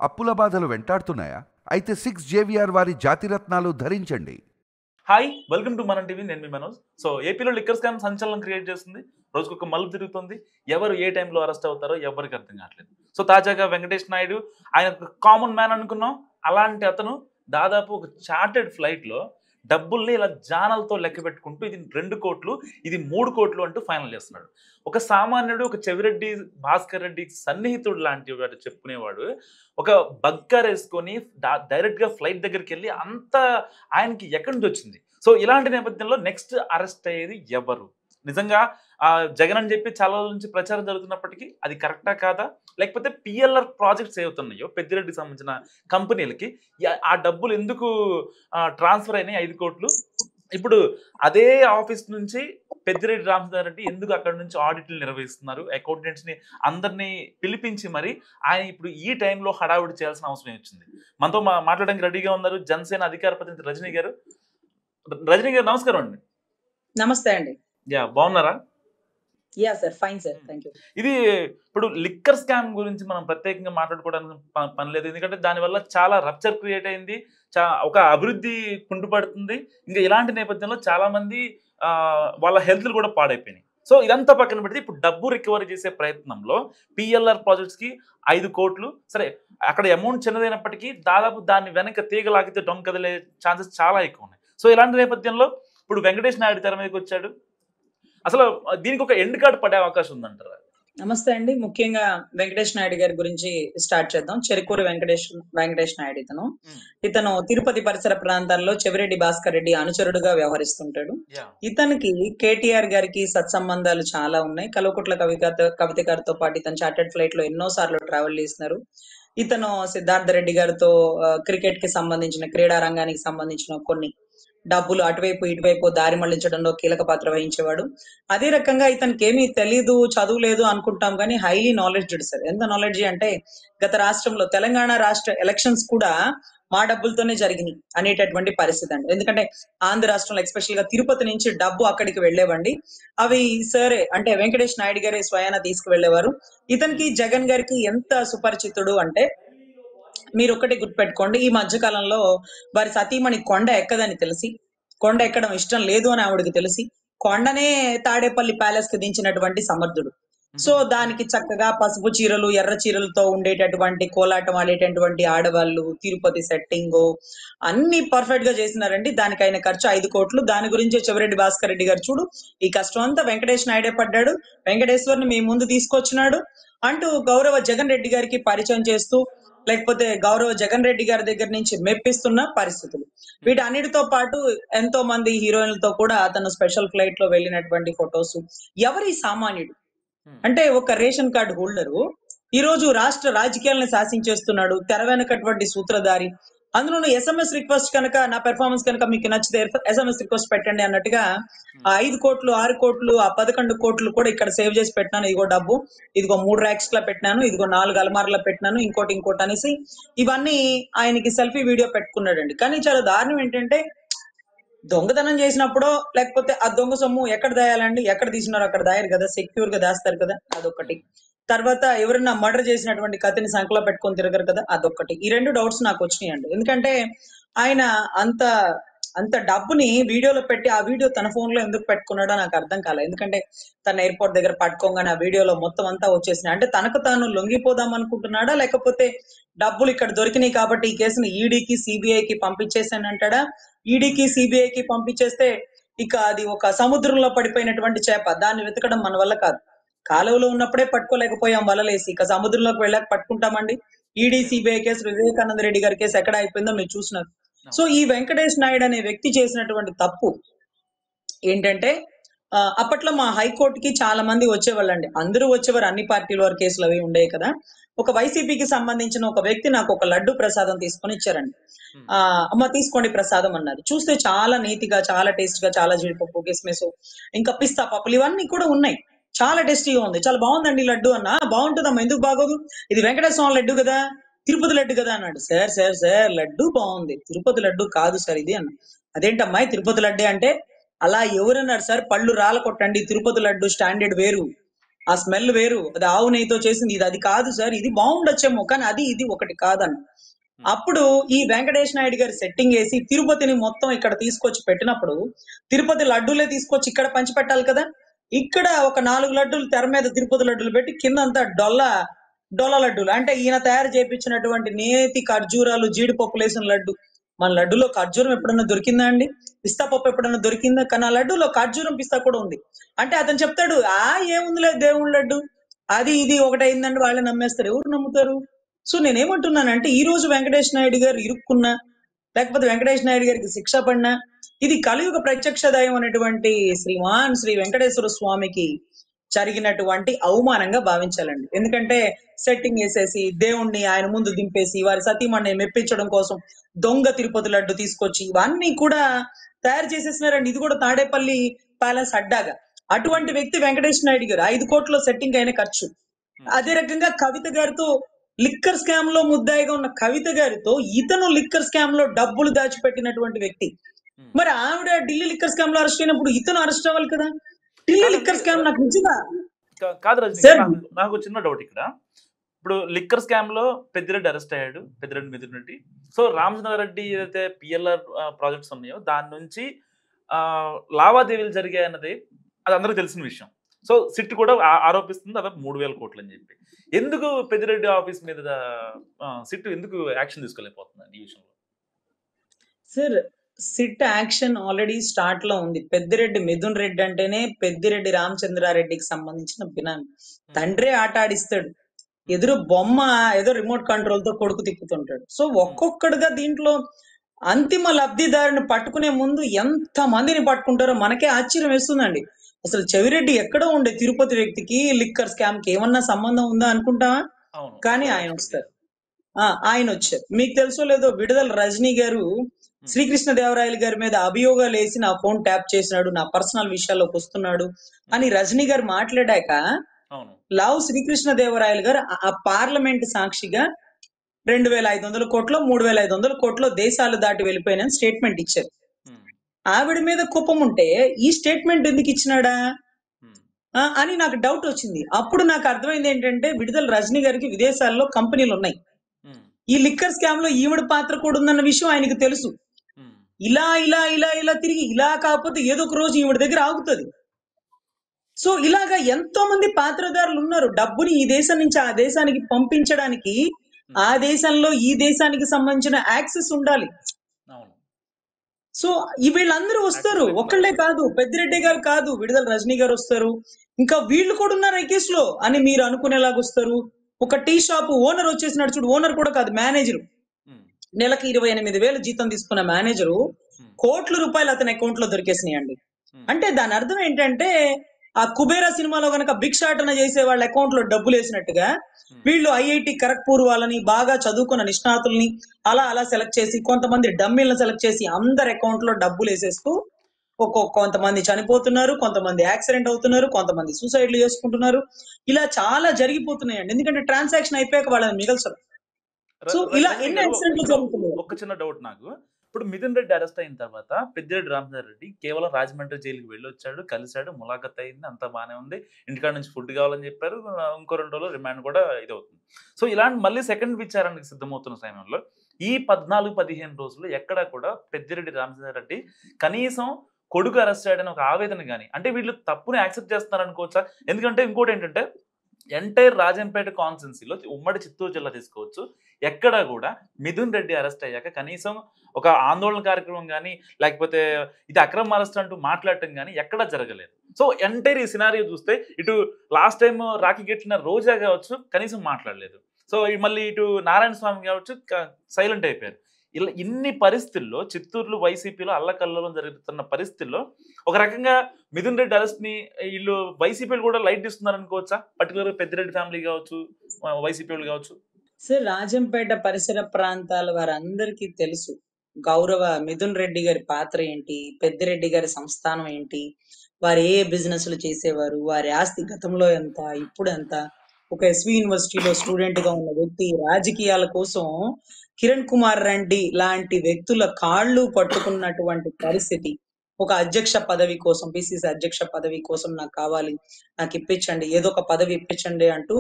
అప్పుల బాధలు వెంటాడుతున్నాయా? అయితే 6 జేవిఆర్ వారి జాతిరత్నాలు ధరించండి. హాయ్ వెల్కమ్ టు మన టీవీ. నేను మీ మనోజ్. సో ఏపీలో లిక్కర్ స్కామ్ సంచలనం క్రియేట్ చేస్తుంది. రోజుకొక మలుపు తిరుగుతుంది. ఎవరు ఏ టైంలో అరెస్ట్ అవుతారో ఎవరికి అర్థం కావట్లేదు. సో తాజాగా వెంకటేష్ నాయుడు ఆయన ఒక కామన్ మ్యాన్ అనుకున్నాం. అలాంటి అతను దాదాపు ఒక చార్టెడ్ ఫ్లైట్లో డబ్బుల్ని ఇలా జానలతో లెక్క పెట్టుకుంటూ ఇది 2 కోట్లు, ఇది 3 కోట్లు అంటూ ఫైనల్ చేస్తున్నాడు. ఒక సామాన్యుడు, ఒక చెవిరెడ్డి భాస్కర్ రెడ్డి సన్నిహితుడు లాంటి వాడు చెప్పుకునేవాడు ఒక బగ్గర్ వేసుకొని డైరెక్ట్గా ఫ్లైట్ దగ్గరికి వెళ్ళి అంత ఆయనకి ఎక్కడి నుంచి వచ్చింది? సో ఇలాంటి నేపథ్యంలో నెక్స్ట్ అరెస్ట్ అయ్యేది ఎవరు? నిజంగా జగన్ అని చెప్పి చాలా రోజుల నుంచి ప్రచారం జరుగుతున్నప్పటికీ అది కరెక్టా కాదా, లేకపోతే పిఎల్ఆర్ ప్రాజెక్ట్స్ ఏవవుతున్నాయో పెద్దిరెడ్డికి సంబంధించిన కంపెనీలకి ఆ డబ్బులు ఎందుకు ట్రాన్స్ఫర్ అయినాయి 5 కోట్లు? ఇప్పుడు అదే ఆఫీస్ నుంచి పెద్దిరెడ్డి రామచంద్రారెడ్డి ఎందుకు అక్కడ నుంచి ఆడిట్లు నిర్వహిస్తున్నారు? అకౌంటెంట్స్ ని అందరినీ పిలిపించి మరి ఆయన ఇప్పుడు ఈ టైంలో హడావుడి చేయాల్సిన అవసరం వచ్చింది. మనతో మాట్లాడడానికి రెడీగా ఉన్నారు జనసేన అధికార ప్రతినిధి రజనీ గారు. రజనీ గారు నమస్కారం అండి. నమస్తే అండి. బాగున్నారా? Yeah sir, fine sir, thank you. ఇది ఇప్పుడు లిక్కర్ స్కామ్ గురించి మనం ప్రత్యేకంగా మాట్లాడుకోవడానికి పని లేదు. ఎందుకంటే దానివల్ల చాలా రప్చర్ క్రియేట్ అయింది, ఒక అభివృద్ధి కుంటుపడుతుంది. ఇంకా ఇలాంటి నేపథ్యంలో చాలా మంది వాళ్ళ హెల్త్ కూడా పాడైపోయినాయి. సో ఇదంతా పక్కన పెడితే ఇప్పుడు డబ్బు రికవరీ చేసే ప్రయత్నంలో పిఎల్ఆర్ ప్రాజెక్ట్స్ కి 5 కోట్లు, సరే అక్కడ అమౌంట్ చిన్నదైనప్పటికీ దాదాపు దాన్ని వెనక తీగలాగితే డొంక కదిలే ఛాన్సెస్ చాలా ఎక్కువ ఉన్నాయి. సో ఇలాంటి నేపథ్యంలో ఇప్పుడు వెంకటేష్ నాయుడు తెర మీదకి వచ్చాడు. అసలు దీనికి ఒక ఎండ్ కార్డ్ పడే అవకాశం ఉందంటారా? నమస్తే అండి. ముఖ్యంగా వెంకటేష్ నాయుడు గారి గురించి స్టార్ట్ చేద్దాం. చెరుకూరు వెంకటేష్ నాయుడు ఇతను తిరుపతి పరిసర ప్రాంతాల్లో చెవిరెడ్డి భాస్కర్ రెడ్డి అనుచరుడుగా వ్యవహరిస్తుంటాడు. ఇతనికి కేటీఆర్ గారికి సత్సంబంధాలు చాలా ఉన్నాయి. కల్వకుట్ల కవిత గారితో పాటు ఇతను చార్టెడ్ ఫ్లైట్ లో ఎన్నో సార్లు ట్రావెల్ చేస్తున్నారు. ఇతను సిద్ధార్థ రెడ్డి గారితో క్రికెట్ కి సంబంధించిన, క్రీడా రంగానికి సంబంధించిన కొన్ని డబ్బులు అటువైపు ఇటువైపు దారి మళ్లించడంలో కీలక పాత్ర వహించేవాడు. అదే రకంగా ఇతనికి ఏమీ తెలీదు, చదువు లేదు అనుకుంటాం కానీ హైలీ నాలెడ్జ్డ్ సార్. ఎంత నాలెడ్జీ అంటే గత రాష్ట్రంలో తెలంగాణ రాష్ట్ర ఎలక్షన్స్ కూడా మా డబ్బులతోనే జరిగినాయి అనేటటువంటి పరిస్థితి అండి. ఎందుకంటే ఆంధ్ర రాష్ట్రంలో ఎస్పెషల్ గా తిరుపతి నుంచి డబ్బు అక్కడికి వెళ్లేవండి. అవి సరే అంటే వెంకటేష్ నాయుడు గారి స్వయాన తీసుకువెళ్లేవారు. ఇతనికి జగన్ గారికి ఎంత సుపరిచితుడు అంటే మీరు ఒకటి గుర్తుపెట్టుకోండి, ఈ మధ్య కాలంలో వారి సతీమణి కొండ ఎక్కదని తెలిసి, కొండ ఎక్కడం ఇష్టం లేదు అని ఆవిడకి తెలిసి కొండనే తాడేపల్లి ప్యాలెస్ కి దించినటువంటి సమర్థుడు. సో దానికి చక్కగా పసుపు చీరలు, ఎర్ర చీరలతో ఉండేటటువంటి కోలాటం ఆడేటటువంటి ఆడవాళ్ళు, తిరుపతి సెట్టింగ్ అన్ని పర్ఫెక్ట్ గా చేసినారండి. దానికి అయిన ఖర్చు 5 కోట్లు. దాని గురించి చెవిరెడ్డి భాస్కర్ రెడ్డి గారు చూడు ఈ కష్టం అంతా వెంకటేష్ నాయుడే పడ్డాడు, వెంకటేశ్వర్ని మీ ముందు తీసుకొచ్చినాడు అంటూ గౌరవ జగన్ రెడ్డి గారికి పరిచయం చేస్తూ, లేకపోతే గౌరవ జగన్ రెడ్డి గారి దగ్గర నుంచి మెప్పిస్తున్న పరిస్థితులు. వీటన్నిటితో పాటు ఎంతో మంది హీరోయిన్లతో కూడా అతను స్పెషల్ ఫ్లైట్ లో వెళ్ళినటువంటి ఫొటోస్. ఎవరి సామాన్యుడు అంటే ఒక రేషన్ కార్డు హోల్డరు ఈ రోజు రాష్ట్ర రాజకీయాలను శాసించేస్తున్నాడు, తెర వెనకటువంటి సూత్రధారి. అందులోనూ SMS రిక్వెస్ట్ కనుక, నా పెర్ఫార్మెన్స్ కనుక మీకు నచ్చితే SMS రిక్వెస్ట్ పెట్టండి అన్నట్టుగా 5 కోట్లు, 6 కోట్లు, 11 కోట్లు కూడా ఇక్కడ సేవ్ చేసి పెట్టినాను. ఇదిగో డబ్బు, ఇదిగో 3 ర్యాక్స్ లో పెట్టినాను, ఇదిగో 4 అలమార్లో పెట్టినాను, ఇంకోటి అనేసి ఇవన్నీ ఆయనకి సెల్ఫీ వీడియో పెట్టుకున్నాడండి. కానీ చాలా దారుణం ఏంటంటే దొంగతనం చేసినప్పుడు లేకపోతే ఆ దొంగ సొమ్ము ఎక్కడ దాయాలండి? ఎక్కడ తీసినారో అక్కడ దాయరు కదా, సెక్యూర్ గా దాస్తారు కదా, అదొకటి. తర్వాత ఎవరైనా మర్డర్ చేసినటువంటి కత్తిని సంకలో పెట్టుకొని తిరగరు కదా, అదొకటి. ఈ 2 డౌట్స్ నాకు వచ్చినాయండి. ఎందుకంటే ఆయన అంత అంత డబ్బుని వీడియోలో పెట్టి ఆ వీడియో తన ఫోన్ లో ఎందుకు పెట్టుకున్నాడో నాకు అర్థం కాలేదు. ఎందుకంటే తన ఎయిర్పోర్ట్ దగ్గర పట్టుకోగానే ఆ వీడియోలో మొత్తం అంతా వచ్చేసినాయి. అంటే తనకు తాను లొంగిపోదాం అనుకుంటున్నాడా, లేకపోతే డబ్బులు ఇక్కడ దొరికినాయి కాబట్టి ఈ కేసును ఈడీకి సిబిఐకి పంపించేసానంటాడా? ఈడీకి సిబిఐకి పంపించేస్తే ఇక అది ఒక సముద్రంలో పడిపోయినటువంటి చేప, దాన్ని వెతకడం మన వల్ల కాదు. కాలువలో ఉన్నప్పుడే పట్టుకోలేకపోయాం వలలేసి, ఇక సముద్రంలోకి వెళ్ళాక పట్టుకుంటామండి? ED CBI case, Vivekananda Reddy గారి కేసు ఎక్కడ అయిపోయిందో మీరు చూసినారు. సో ఈ వెంకటేష్ నాయుడు అనే వ్యక్తి చేసినటువంటి తప్పు ఏంటంటే అప్పట్లో మా హైకోర్టుకి చాలా మంది వచ్చేవాళ్ళండి. అందరూ వచ్చేవారు, అన్ని పార్టీల వారి కేసులు అవి ఉండేవి కదా. ఒక వైసీపీకి సంబంధించిన ఒక వ్యక్తి నాకు ఒక లడ్డు ప్రసాదం తీసుకొని ఇచ్చారండి. అమ్మ తీసుకోండి ప్రసాదం అన్నారు. చూస్తే చాలా నీతిగా, చాలా టేస్ట్ గా, చాలా జీడిపప్పు, కిస్మిస్, ఇంకా పిస్తా పప్పులు ఇవన్నీ కూడా ఉన్నాయి. చాలా టేస్టీగా ఉంది, చాలా బాగుందండి లడ్డు అన్న. బాగుంటుందమ్మా, ఎందుకు బాగోదు? ఇది వెంకటేశ్వర స్వామి లడ్డు కదా, తిరుపతి లడ్డు కదా అన్నాడు. సార్ సార్ సార్ లడ్డు బాగుంది, తిరుపతి లడ్డు కాదు సార్ ఇది అన్న. అదేంటమ్మాయి తిరుపతి లడ్డే అంటే? అలా ఎవరన్నారు సార్? పళ్ళు రాల కొట్టండి, తిరుపతి లడ్డు స్టాండర్డ్ వేరు, ఆ స్మెల్ వేరు, అది ఆవు నెయ్యితో చేసింది, ఇది అది కాదు సార్, ఇది బాగుండొచ్చేమో కానీ అది ఇది ఒకటి కాదని. అప్పుడు ఈ వెంకటేష్ నాయుడు గారు సెట్టింగ్ వేసి తిరుపతిని మొత్తం ఇక్కడ తీసుకొచ్చి పెట్టినప్పుడు, తిరుపతి లడ్డూలే తీసుకొచ్చి ఇక్కడ పంచిపెట్టాలి కదా. ఇక్కడ ఒక 4 లడ్డూలు తెర మీద తిరుపతి లడ్డూలు పెట్టి కిందంతా డొల్ల లడ్డూలు, అంటే ఈయన తయారు చేయించినటువంటి నేతి ఖర్జూరాలు జీడిపప్పు లేసిన లడ్డు. మన లడ్డూలో ఖర్జూరం ఎప్పుడన్నా దొరికిందా అండి? పిస్తా పప్పు ఎప్పుడన్నా దొరికిందా? కానీ ఆ లడ్డూలో ఖర్జూరం పిస్తా కూడా ఉంది. అంటే అతను చెప్తాడు, ఏముందిలే దేవుడి లడ్డు, అది ఇది ఒకటైందండి, వాళ్ళే నమ్మేస్తారు. ఎవరు నమ్ముతారు? సో నేనేమంటున్నానంటే, ఈ రోజు వెంకటేష్ నాయుడు గారు ఇరుక్కున్నా, లేకపోతే వెంకటేష్ నాయుడు గారికి శిక్ష పడినా, ఇది కలియుగ ప్రత్యక్ష దైవం అనేటువంటి శ్రీ వెంకటేశ్వర స్వామికి జరిగినటువంటి అవమానంగా భావించాలండి. ఎందుకంటే సెట్టింగ్ వేసేసి దేవుణ్ణి ఆయన ముందు దింపేసి వారి సతీమణ్ణి మెప్పించడం కోసం దొంగ తిరుపతి లడ్డు తీసుకొచ్చి ఇవన్నీ కూడా తయారు చేసేసినారండి. ఇది కూడా తాడేపల్లి ప్యాలెస్ అడ్డాగా. అటువంటి వ్యక్తి వెంకటేష్ నాయుడు గారు 5 కోట్ల సెట్టింగ్ అయిన ఖర్చు. అదే రకంగా కవిత గారితో లిక్కర్ స్కామ్ లో ముద్దాయిగా ఉన్న కవిత గారితో ఇతను లిక్కర్ స్కామ్ లో డబ్బులు దాచిపెట్టినటువంటి వ్యక్తి. మరి ఆవిడ ఢిల్లీ లిక్కర్ స్కామ్ లో అరెస్ట్ అయినప్పుడు ఇతను అరెస్ట్ అవ్వాలి కదా. ఢిల్లీ లిక్కర్ స్కామ్ నాకు నిజంగా కాదు రజనీ, నాకు చిన్న డౌట్ ఇక్కడ. ఇప్పుడు లిక్కర్ స్కామ్ లో పెద్దిరెడ్డి అరెస్ట్ అయ్యాడు, పెద్దిరెడ్డి మిథున్ రెడ్డి. సో రామచంద్రారెడ్డి ఏదైతే పిఎల్ఆర్ ప్రాజెక్ట్స్ ఉన్నాయో దాని నుంచి లావాదేవీలు జరిగాయన్నది అది అందరికీ తెలిసిన విషయం. సో సిట్ కూడా ఆరోపిస్తుంది అదే 3,000 కోట్లు అని చెప్పి. ఎందుకు పెద్దిరెడ్డి ఆఫీస్ మీద సిట్ ఎందుకు యాక్షన్ తీసుకోలేకపోతుంది ఈ విషయంలో? Sir, SIT action already start లో ఉంది. పెద్దిరెడ్డి మిథున్ రెడ్డి అంటేనే పెద్దిరెడ్డి రామచంద్రారెడ్డికి సంబంధించిన బినామీ. తండ్రే ఆట ఆడిస్తాడు, ఎదురు బొమ్మ ఏదో రిమోట్ కంట్రోల్ తో కొడుకు తిప్పుతుంటాడు. సో ఒక్కొక్కడుగా దీంట్లో అంతిమ లబ్ధిదారుని పట్టుకునే ముందు ఎంత మందిని పట్టుకుంటారో మనకే ఆశ్చర్యం వేస్తుందండి. అసలు చెవిరెడ్డి ఎక్కడో ఉండే తిరుపతి వ్యక్తికి లిక్కర్ స్కామ్ కి ఏమన్నా సంబంధం ఉందా అనుకుంటావా? కానీ ఆయన వస్తారు. ఆయన వచ్చారు. మీకు తెలుసో లేదో, విడుదల రజనీ గారు శ్రీకృష్ణదేవరాయలు గారి మీద అభియోగాలు వేసి నా ఫోన్ ట్యాప్ చేసినాడు, నా పర్సనల్ విషయాల్లోకి వస్తున్నాడు అని రజనీ గారు మాట్లాడాక లావు శ్రీకృష్ణదేవరాయలు గారు ఆ పార్లమెంట్ సాక్షిగా 2,500 కోట్లు 3,500 కోట్లు దేశాలు దాటి వెళ్ళిపోయిన స్టేట్మెంట్ ఇచ్చారు. ఆవిడ మీద కోపం ఉంటే ఈ స్టేట్మెంట్ ఎందుకు ఇచ్చినాడా అని నాకు డౌట్ వచ్చింది. అప్పుడు నాకు అర్థమైంది ఏంటంటే, విడుదల రజనీ గారికి విదేశాల్లో కంపెనీలు ఉన్నాయి, ఈ లిక్కర్ స్కామ్ లో ఈవిడ పాత్ర కూడా ఉందన్న విషయం ఆయనకు తెలుసు. ఇలా ఇలా ఇలా ఇలా తిరిగి ఇలా కాకపోతే ఏదో ఒక రోజు ఈవిడ దగ్గర ఆగుతుంది. సో ఇలాగా ఎంతో మంది పాత్రదారులు ఉన్నారు. డబ్బుని ఈ దేశం నుంచి ఆ దేశానికి పంపించడానికి ఆ దేశంలో ఈ దేశానికి సంబంధించిన యాక్సెస్ ఉండాలి. సో వీళ్ళందరూ వస్తారు, ఒక్కళ్ళే కాదు, పెద్దిరెడ్డి గారు కాదు, విడుదల రజనీ గారు వస్తారు, ఇంకా వీళ్ళు కూడా ఉన్నారు ఈ కేసులో అని మీరు అనుకునేలాగా వస్తారు. ఒక టీ షాప్ ఓనర్ వచ్చేసినాడు చూడు, ఓనర్ కూడా కాదు, మేనేజరు, నెలకి 28,000 జీతం తీసుకున్న మేనేజరు కోట్ల రూపాయలు అతని అకౌంట్ లో దొరికేసినాయండి. అంటే దాని అర్థం ఏంటంటే, ఆ కుబేరా సినిమాలో గనక భిక్షాటన చేసే వాళ్ళ అకౌంట్ లో డబ్బులు వేసినట్టుగా వీళ్ళు ఐఐటి ఖరగ్పూర్ వాళ్ళని, బాగా చదువుకున్న నిష్ణాతుల్ని అలా సెలెక్ట్ చేసి, కొంతమంది డమ్మీలను సెలెక్ట్ చేసి అందరి అకౌంట్ లో డబ్బులు వేసేస్తూ కొంతమంది చనిపోతున్నారు, కొంతమంది యాక్సిడెంట్ అవుతున్నారు, కొంతమంది సూసైడ్లు చేసుకుంటున్నారు. ఇలా చాలా జరిగిపోతున్నాయండి. ఎందుకంటే ట్రాన్సాక్షన్ అయిపోయాక వాళ్ళని మిగల్చరు. సో ఇలా ఎన్ని యాక్సిడెంట్లు జరుగుతున్నాయి. ఒక చిన్న డౌట్ నాకు. ఇప్పుడు మిథున్ రెడ్డి అరెస్ట్ అయిన తర్వాత పెద్దిరెడ్డి రామచంద్రారెడ్డి కేవలం రాజమండ్రి జైలుకి వెళ్ళి వచ్చాడు, కలిశాడు, ములాఖత్ అయింది, అంతా బాగానే ఉంది, ఇంటికాడ నుంచి ఫుడ్ కావాలని చెప్పారు, ఇంకో 2 రోజులు రిమాండ్ కూడా ఇది అవుతుంది. సో ఇలాంటి మళ్ళీ సెకండ్ విచారణకు సిద్ధమవుతున్న సమయంలో ఈ 14-15 రోజులు ఎక్కడా కూడా పెద్దిరెడ్డి రామచంద్రారెడ్డి కనీసం కొడుకు అరెస్ట్ అయ్యాడని ఒక ఆవేదన కానీ, అంటే వీళ్ళు తప్పుని యాక్సెప్ట్ చేస్తున్నారు అనుకోవచ్చా? ఎందుకంటే ఇంకోటి ఏంటంటే, ఎంటైర్ రాజంపేట కాన్స్టిట్యున్సీలో ఉమ్మడి చిత్తూరు జిల్లా తీసుకోవచ్చు, ఎక్కడా కూడా మిథున్ రెడ్డి అరెస్ట్ అయ్యాక కనీసం ఒక ఆందోళన కార్యక్రమం కానీ, లేకపోతే ఇది అక్రమ అరెస్ట్ అంటూ మాట్లాడటం కానీ ఎక్కడా జరగలేదు. సో ఎంటైర్ ఈ సినారియో చూస్తే, ఇటు లాస్ట్ టైం రాఖీ కట్టిన రోజా కావచ్చు కనీసం మాట్లాడలేదు, సో మళ్ళీ ఇటు నారాయణ స్వామి కావచ్చు సైలెంట్ అయిపోయారు. ఇలా ఇన్ని పరిస్థితుల్లో చిత్తూరులో వైసీపీలో అల్లకల్లోలం జరుగుతున్న పరిస్థితుల్లో ఒక రకంగా మిథున్ రెడ్డి అరెస్ట్ ని వీళ్ళు వైసీపీలు కూడా లైట్ తీసుకున్నారు అనుకోవచ్చా? పర్టికులర్ పెద్దిరెడ్డి ఫ్యామిలీ కావచ్చు, వైసీపీ వాళ్ళు కావచ్చు. సార్, రాజంపేట పరిసర ప్రాంతాల వారందరికీ తెలుసు గౌరవ మిథున్ రెడ్డి గారి పాత్ర ఏంటి, పెద్దిరెడ్డి గారి సంస్థానం ఏంటి, వారు ఏ బిజినెస్లు చేసేవారు, వారి ఆస్తి గతంలో ఎంత, ఇప్పుడు ఎంత. ఒక ఎస్వి యూనివర్సిటీలో స్టూడెంట్ గా ఉన్న వ్యక్తి రాజకీయాల కోసం కిరణ్ కుమార్ రెడ్డి లాంటి వ్యక్తుల కాళ్ళు పట్టుకున్నటువంటి పరిస్థితి, ఒక అధ్యక్ష పదవి కోసం, పిసిసి అధ్యక్ష పదవి కోసం నాకు కావాలి, నాకు ఇప్పించండి, ఏదో ఒక పదవి ఇప్పించండి అంటూ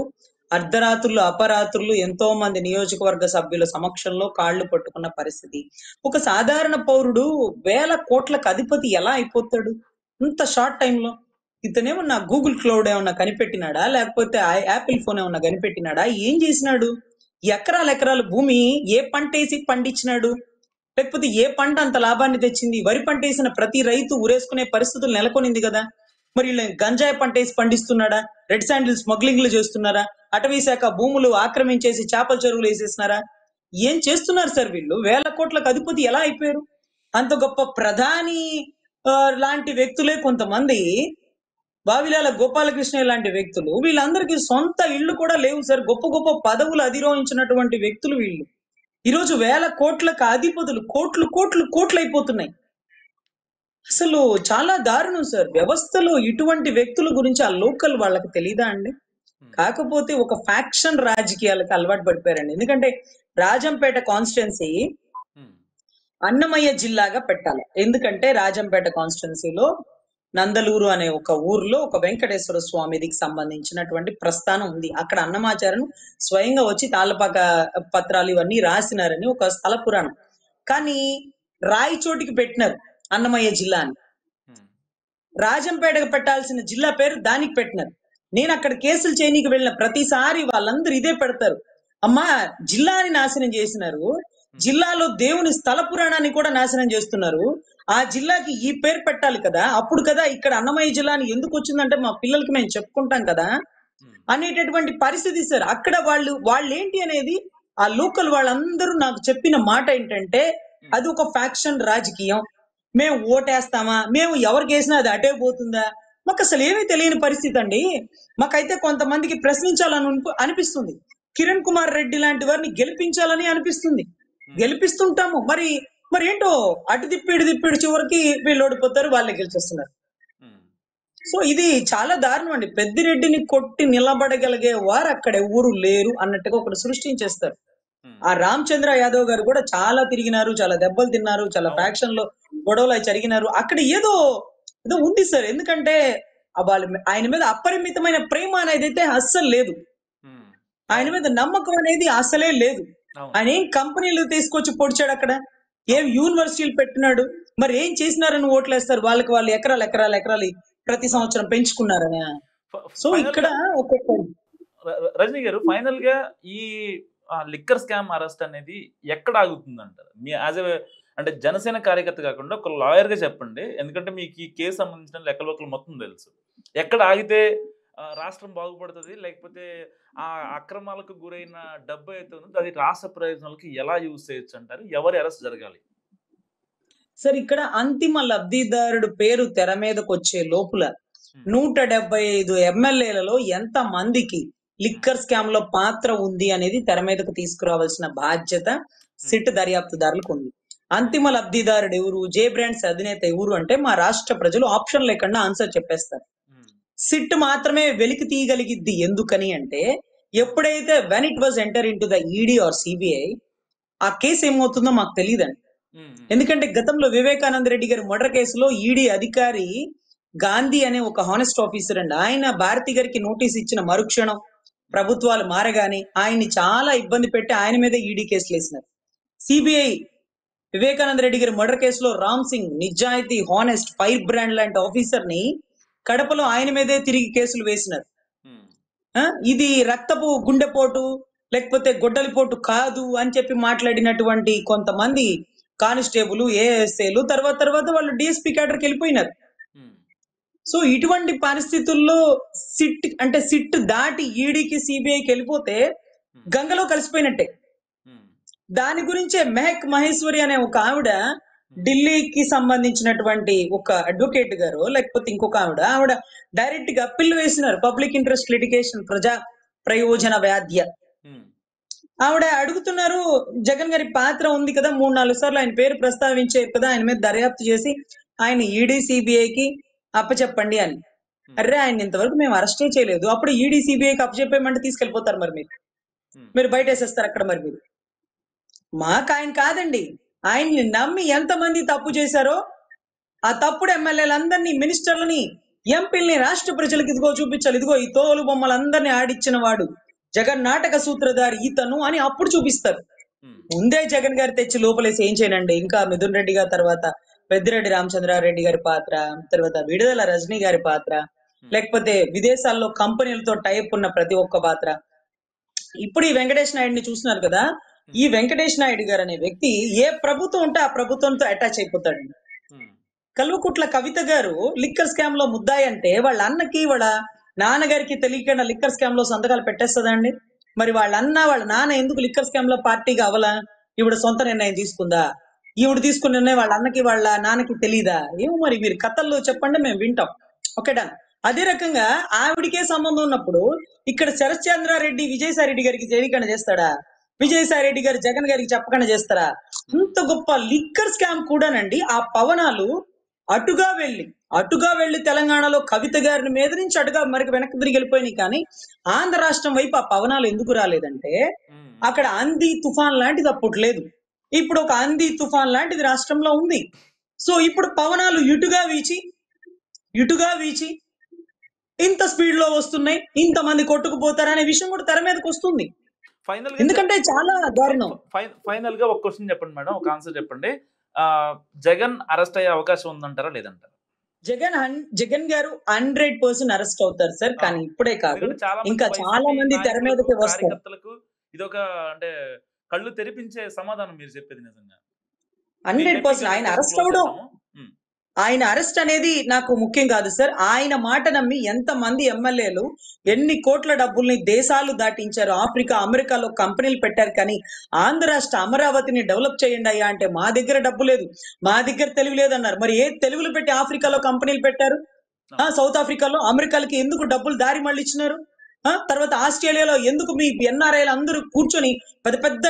అర్ధరాత్రులు అపరాత్రులు ఎంతో మంది నియోజకవర్గ సభ్యుల సమక్షంలో కాళ్ళు పట్టుకున్న పరిస్థితి. ఒక సాధారణ పౌరుడు వేల కోట్లకు అధిపతి ఎలా అయిపోతాడు ఇంత షార్ట్ టైంలో? ఇతనేమన్నా గూగుల్ క్లౌడ్ ఏమన్నా కనిపెట్టినాడా, లేకపోతే యాపిల్ ఫోన్ ఏమన్నా కనిపెట్టినాడా? ఏం చేసినాడు? ఎకరాల ఎకరాల భూమి ఏ పంట వేసి పండించినాడు? లేకపోతే ఏ పంట అంత లాభాన్ని తెచ్చింది? వరి పంట వేసిన ప్రతి రైతు ఉరేసుకునే పరిస్థితులు నెలకొనింది కదా. మరి వీళ్ళు గంజాయి పంట వేసి పండిస్తున్నాడా? రెడ్ శాండిల్ స్మగ్లింగ్లు చేస్తున్నారా? అటవీ శాఖ భూములు ఆక్రమించేసి చేపల చెరువులు వేసేసినారా? ఏం చేస్తున్నారు సార్ వీళ్ళు? వేల కోట్లకు అధిపతి ఎలా అయిపోయారు? అంత గొప్ప ప్రధాని లాంటి వ్యక్తులే కొంతమంది, వావిలాల గోపాలకృష్ణ లాంటి వ్యక్తులు, వీళ్ళందరికీ సొంత ఇళ్ళు కూడా లేవు సార్. గొప్ప గొప్ప పదవులు అధిరోహించినటువంటి వ్యక్తులు వీళ్ళు. ఈరోజు వేల కోట్లకు అధిపతులు, కోట్లు కోట్లు కోట్లు అయిపోతున్నాయి. అసలు చాలా దారుణం సార్. వ్యవస్థలో ఇటువంటి వ్యక్తుల గురించి ఆ లోకల్ వాళ్ళకి తెలీదా అండి? కాకపోతే ఒక ఫ్యాక్షన్ రాజకీయాలకు అలవాటు పడిపోయారండి. ఎందుకంటే రాజంపేట కాన్స్టిట్యున్సీ అన్నమయ్య జిల్లాగా పెట్టాలి. ఎందుకంటే రాజంపేట కాన్స్టిట్యున్సీలో నందలూరు అనే ఒక ఊర్లో ఒక వెంకటేశ్వర స్వామికి సంబంధించినటువంటి ప్రస్థానం ఉంది. అక్కడ అన్నమాచార్యులు స్వయంగా వచ్చి తాళ్ళపాక పత్రాలు ఇవన్నీ రాసినారని ఒక స్థల పురాణం. కానీ రాయచోటికి పెట్టినారు అన్నమయ్య జిల్లా అని. రాజంపేటకు పెట్టాల్సిన జిల్లా పేరు దానికి పెట్టినారు. నేను అక్కడ కేసులు చేయనీకి వెళ్ళిన ప్రతిసారి వాళ్ళందరూ ఇదే పెడతారు, అమ్మా జిల్లాని నాశనం చేసినారు, జిల్లాలో దేవుని స్థల పురాణాన్ని కూడా నాశనం చేస్తున్నారు, ఆ జిల్లాకి ఈ పేరు పెట్టాలి కదా, అప్పుడు కదా ఇక్కడ అన్నమయ్య జిల్లాని ఎందుకు వచ్చిందంటే మా పిల్లలకి మేము చెప్పుకుంటాం కదా అనేటటువంటి పరిస్థితి సార్. అక్కడ వాళ్ళు ఏంటి అనేది ఆ లోకల్ వాళ్ళందరూ నాకు చెప్పిన మాట ఏంటంటే, అది ఒక ఫ్యాక్షన్ రాజకీయం, మేము ఓటేస్తామా, మేము ఎవరికి వేసినా అది అటే పోతుందా, మాకు అసలు ఏమీ తెలియని పరిస్థితి అండి. మాకైతే కొంతమందికి ప్రశ్నించాలని అనిపిస్తుంది, కిరణ్ కుమార్ రెడ్డి లాంటి వారిని గెలిపించాలని అనిపిస్తుంది, గెలిపిస్తుంటాము. మరి ఏంటో అటు తిప్పిడు చివరికి వీళ్ళు ఓడిపోతారు, వాళ్ళే గెలిచేస్తున్నారు. సో ఇది చాలా దారుణం అండి. పెద్దిరెడ్డిని కొట్టి నిలబడగలిగే వారు అక్కడ ఎవరు లేరు అన్నట్టుగా ఒకటి సృష్టించేస్తారు. ఆ రామచంద్ర యాదవ్ గారు కూడా చాలా తిరిగినారు, చాలా దెబ్బలు తిన్నారు, చాలా ఫ్యాక్షన్ లో గొడవలు జరిగినారు. అక్కడ ఏదో ఉంది సార్. ఎందుకంటే ఆయన మీద అపరిమితమైన ప్రేమ అనేది అయితే అస్సలు లేదు, ఆయన మీద నమ్మకం అనేది అసలే లేదు. ఆయన ఏం కంపెనీలు తీసుకొచ్చి పొడిచాడు, అక్కడ ఏం యూనివర్సిటీలు పెట్టినాడు, మరి ఏం చేసినారని ఓట్లేస్తారు? వాళ్ళకి వాళ్ళు ఎకరాలు ప్రతి సంవత్సరం పెంచుకున్నారని. సో ఇక్కడ రజనీ గారు, ఫైనల్ గా ఈ లిక్కర్ స్కామ్ అరెస్ట్ అనేది ఎక్కడ ఆగుతుంది అంటారు? మీ యాజ్ ఎ అంటే జనసేన కార్యకర్త కాకుండా ఒక లాయర్ గా చెప్పండి, ఎందుకంటే మీకు ఈ కేసు సంబంధించిన లెక్కలు మొత్తం తెలుసు. ఎక్కడ ఆగితే రాష్ట్రం బాగుపడుతుంది, లేకపోతే ఆ అక్రమాలకు గురైన డబ్బు అయితే ఉందో అది రాష్ట్ర ప్రయోజనాలకి ఎలా యూజ్ చేయొచ్చు అంటారు? ఎవరి అరెస్ట్ జరగాలి సార్? ఇక్కడ అంతిమ లబ్ధిదారుడు పేరు తెర మీదకి వచ్చే లోపల 175 ఎమ్మెల్యేలలో ఎంత మందికి లిక్కర్ స్కామ్ లో పాత్ర ఉంది అనేది తెర మీదకు తీసుకురావాల్సిన బాధ్యత సిట్ దర్యాప్తుదారులకు ఉంది. అంతిమ లబ్ధిదారుడు ఎవరు, జే బ్రాండ్స్ అధినేత ఎవరు అంటే మా రాష్ట్ర ప్రజలు ఆప్షన్ లేకుండా ఆన్సర్ చెప్పేస్తారు. సిట్ మాత్రమే వెలికి తీయగలిగిద్ది. ఎందుకని అంటే ఎప్పుడైతే when it was enter into the ED or CBI, ఆ కేసు ఏమవుతుందో మాకు తెలియదండి. ఎందుకంటే గతంలో వివేకానంద రెడ్డి గారి మర్డర్ కేసులో ఈడీ అధికారి గాంధీ అనే ఒక హానెస్ట్ ఆఫీసర్ అండి, ఆయన భారతి గారికి నోటీస్ ఇచ్చిన మరుక్షణం ప్రభుత్వాలు మారగానే ఆయన్ని చాలా ఇబ్బంది పెట్టి ఆయన మీద ఈడీ కేసులు వేసినారు. సిబిఐ వివేకానంద రెడ్డి గారి మర్డర్ కేసులో రామ్ సింగ్ నిజాయితీ హానెస్ట్ ఫైర్ బ్రాండ్ లాంటి ఆఫీసర్ ని కడపలో ఆయన మీదే తిరిగి కేసులు వేసినారు. ఇది రక్తపు గుండెపోటు లేకపోతే గొడ్డలిపోటు కాదు అని చెప్పి మాట్లాడినటువంటి కొంతమంది కానిస్టేబుల్, ఏఎస్ఏలు తర్వాత వాళ్ళు డిఎస్పీ క్యాడర్కి వెళ్ళిపోయినారు. సో ఇటువంటి పరిస్థితుల్లో సిట్ దాటి ఈడీకి సిబిఐకి వెళ్ళిపోతే గంగలో కలిసిపోయినట్టే. దాని గురించే మెహక్ మహేశ్వరి అనే ఒక ఆవిడ, ఢిల్లీకి సంబంధించినటువంటి ఒక అడ్వకేట్ గారు లేకపోతే ఇంకొక ఆవిడ డైరెక్ట్ గా అప్పీల్ వేసినారు, పబ్లిక్ ఇంట్రెస్ట్ లిటిగేషన్, ప్రజా ప్రయోజన వ్యాధ్య. ఆవిడ అడుగుతున్నారు, జగన్ గారి పాత్ర ఉంది కదా, 3-4 సార్లు ఆయన పేరు ప్రస్తావించారు కదా, ఆయన మీద దర్యాప్తు చేసి ఆయన ఈడీ సిబిఐకి అప్పచెప్పండి అని. అర్రే, ఆయన ఇంతవరకు మేము అరెస్టే చేయలేదు, అప్పుడు ఈడీ సిబిఐకి అప్పచెప్పేయమంటే తీసుకెళ్లిపోతారు, మరి మీరు బయట వేసేస్తారు అక్కడ. మరి మీరు మాకు ఆయన కాదండి, ఆయన్ని నమ్మి ఎంతమంది తప్పు చేశారో ఆ తప్పుడు ఎమ్మెల్యేలందరినీ, మినిస్టర్లని, ఎంపీల్ని రాష్ట్ర ప్రజలకు ఇదిగో చూపించాలి, ఇదిగో ఈ తోలు బొమ్మలందరినీ ఆడిచ్చిన వాడు జగన్ నాటక సూత్రధారి ఇతను అని అప్పుడు చూపిస్తారు. ముందే జగన్ గారు తెచ్చి లోపలేసి ఏం చేయనండి. ఇంకా మిథున్ రెడ్డి గారి తర్వాత పెద్దిరెడ్డి రామచంద్రారెడ్డి గారి పాత్ర, తర్వాత విడుదల రజనీ గారి పాత్ర, లేకపోతే విదేశాల్లో కంపెనీలతో టైప్ ఉన్న ప్రతి ఒక్క పాత్ర. ఇప్పుడు ఈ వెంకటేష్ నాయుడిని చూస్తున్నారు కదా, ఈ వెంకటేష్ నాయుడు గారు అనే వ్యక్తి ఏ ప్రభుత్వం ఉంటే ఆ ప్రభుత్వంతో అటాచ్ అయిపోతాడండి. కల్వకుట్ల కవిత గారు లిక్కర్ స్కామ్ లో ముద్దాయి అంటే వాళ్ళ అన్నకి వాళ్ళ నాన్నగారికి తెలియకుండా లిక్కర్ స్కామ్ లో సంతకాలు పెట్టేస్తుందండి. మరి వాళ్ళ అన్న వాళ్ళ నాన్న ఎందుకు లిక్కర్ స్కామ్ లో పార్టీగా అవలా? ఈవిడ సొంత నిర్ణయం తీసుకుందా? ఈవిడ తీసుకున్న నిర్ణయం వాళ్ళ అన్నకి వాళ్ళ నాన్నకి తెలీదా? ఏమో మరి మీరు కథల్లో చెప్పండి, మేము వింటాం. ఓకేనా? అదే రకంగా ఆవిడికే సంబంధం ఉన్నప్పుడు ఇక్కడ శరత్చంద్రారెడ్డి విజయసాయి రెడ్డి గారికి తెలియకుండా చేస్తాడా? విజయసాయి రెడ్డి గారు జగన్ గారికి చెప్పకుండా చేస్తారా? ఇంత గొప్ప లిక్కర్ స్కామ్ కూడానండి. ఆ పవనాలు అటుగా వెళ్లి తెలంగాణలో కవిత గారిని మీద నుంచి అటుగా మరికి వెనక్కి తిరిగి వెళ్ళిపోయినాయి. కానీ ఆంధ్ర రాష్ట్రం వైపు ఆ పవనాలు ఎందుకు రాలేదంటే అక్కడ అంది తుఫాన్ లాంటిది అప్పుడు లేదు. ఇప్పుడు ఒక అంది తుఫాన్ లాంటిది రాష్ట్రంలో ఉంది. సో ఇప్పుడు పవనాలు ఇటుగా వీచి ఇంత స్పీడ్ లో వస్తున్నాయి, ఇంతమంది కొట్టుకుపోతారనే విషయం కూడా తెర మీదకి వస్తుంది. ఎందుకంటే చాలా దారుణం. ఫైనల్ గా ఒక క్వశ్చన్ చెప్పండి మేడం, ఒక ఆన్సర్ చెప్పండి. జగన్ అరెస్ట్ అయ్యే అవకాశం ఉందంటారా లేదంటారా? జగన్ గారు 100% అరెస్ట్ అవుతారు సార్. కానీ ఇప్పుడే కాదు, ఇంకా చాలా మంది తెర మీదకి వస్తారు. ఇదొక అంటే కళ్ళు తెరిపించే సమాధానం మీరు చెప్పేది. నిజంగా 100% ఆయన అరెస్ట్ అనేది నాకు ముఖ్యం కాదు సార్. ఆయన మాట నమ్మి ఎంత మంది ఎమ్మెల్యేలు ఎన్ని కోట్ల డబ్బుల్ని దేశాలు దాటించారు. ఆఫ్రికా, అమెరికాలో కంపెనీలు పెట్టారు. కానీ ఆంధ్ర రాష్ట్ర అమరావతిని డెవలప్ చేయండి అయ్యా అంటే మా దగ్గర డబ్బు లేదు, మా దగ్గర తెలివి లేదన్నారు. మరి ఏ తెలుగులు పెట్టి ఆఫ్రికాలో కంపెనీలు పెట్టారు? సౌత్ ఆఫ్రికాలో, అమెరికాలకి ఎందుకు డబ్బులు దారి మళ్ళీ ఇచ్చినారు? తర్వాత ఆస్ట్రేలియాలో ఎందుకు మీ ఎన్ఆర్ఐలు అందరూ కూర్చొని పెద్ద పెద్ద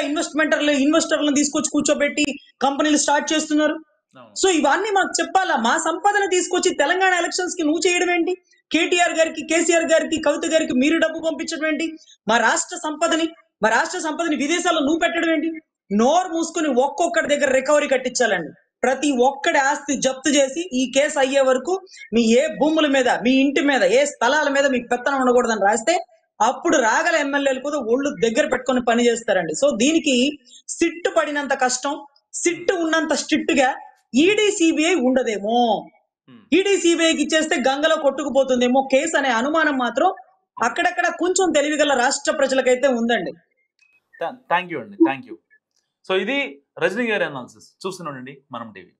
ఇన్వెస్టర్లను తీసుకొచ్చి కూర్చోబెట్టి కంపెనీలు స్టార్ట్ చేస్తున్నారు? సో ఇవన్నీ మాకు చెప్పాలా? మా సంపాదన తీసుకొచ్చి తెలంగాణ ఎలక్షన్స్ కి నువ్వు చేయడం ఏంటి? కేటీఆర్ గారికి, కేసీఆర్ గారికి, కవిత గారికి మీరు డబ్బు పంపించడం ఏంటి? మా రాష్ట్ర సంపదని విదేశాల్లో నువ్వు పెట్టడం ఏంటి? నోరు మూసుకుని ఒక్కొక్కటి దగ్గర రికవరీ కట్టించాలండి. ప్రతి ఒక్కడి ఆస్తి జప్తు చేసి ఈ కేసు అయ్యే వరకు మీ ఏ భూముల మీద, మీ ఇంటి మీద, ఏ స్థలాల మీద మీకు పెత్తనం ఉండకూడదని రాస్తే అప్పుడు రాగల ఎమ్మెల్యేలు కూడా ఒళ్ళు దగ్గర పెట్టుకొని పని చేస్తారండి. సో దీనికి సిట్టు పడినంత కష్టం, సిట్టు ఉన్నంత స్ట్రిక్ట్ గా ఈడీ సిబిఐ ఉండదేమో. ఈడీ సిబిఐకి ఇచ్చేస్తే గంగలో కొట్టుకుపోతుందేమో కేసు అనే అనుమానం మాత్రం అక్కడక్కడ కొంచెం తెలివిగల రాష్ట్ర ప్రజలకైతే ఉందండి. థ్యాంక్ యూ అండి, థ్యాంక్ యూ. సో ఇది రజనీ గారి అనాలిసిస్. చూస్తున్నాండి మనం టీవీ.